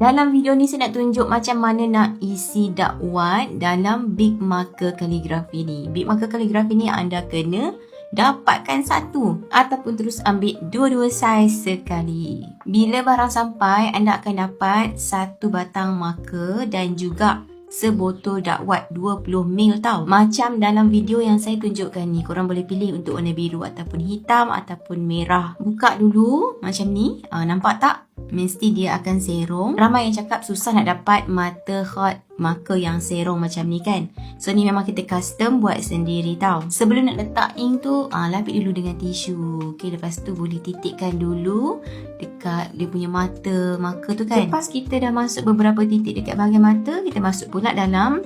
Dalam video ni saya nak tunjuk macam mana nak isi dakwat dalam big marker kaligrafi ni. Big marker kaligrafi ni anda kena dapatkan satu ataupun terus ambil dua-dua saiz sekali. Bila barang sampai, anda akan dapat satu batang marker dan juga sebotol dakwat 20 ml tau. Macam dalam video yang saya tunjukkan ni, korang boleh pilih untuk warna biru ataupun hitam ataupun merah. Buka dulu macam ni. Nampak tak? Mesti dia akan serong. Ramai yang cakap susah nak dapat mata hot marker yang serong macam ni kan. So ni memang kita custom buat sendiri tau. Sebelum nak letak ink tu, lapik dulu dengan tisu. Okay, lepas tu boleh titikkan dulu dekat dia punya mata marker tu kan. Lepas kita dah masuk beberapa titik dekat bahagian mata, kita masuk pula dalam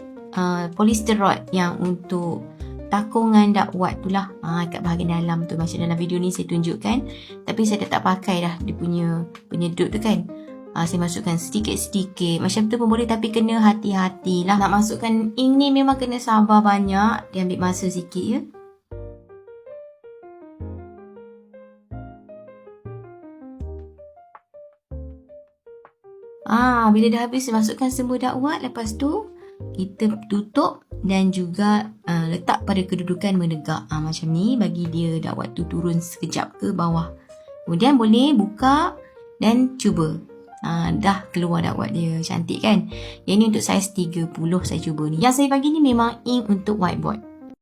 polyester rod yang untuk takungan dakwat tu lah, kat bahagian dalam tu. Macam dalam video ni saya tunjukkan, tapi saya tak pakai dah dia punya penyedut tu kan. Saya masukkan sedikit-sedikit macam tu pun boleh, tapi kena hati-hati lah. Nak masukkan ink ni memang kena sabar banyak, dia ambil masa sikit ya. Bila dah habis masukkan semua dakwat, lepas tu kita tutup dan juga letak pada kedudukan menegak macam ni, bagi dia dakwat tu turun sekejap ke bawah. Kemudian boleh buka dan cuba. Dah keluar dakwat dia, cantik kan. Yang ni untuk saiz 30 saya cuba ni. Yang saya bagi ni memang ink untuk whiteboard.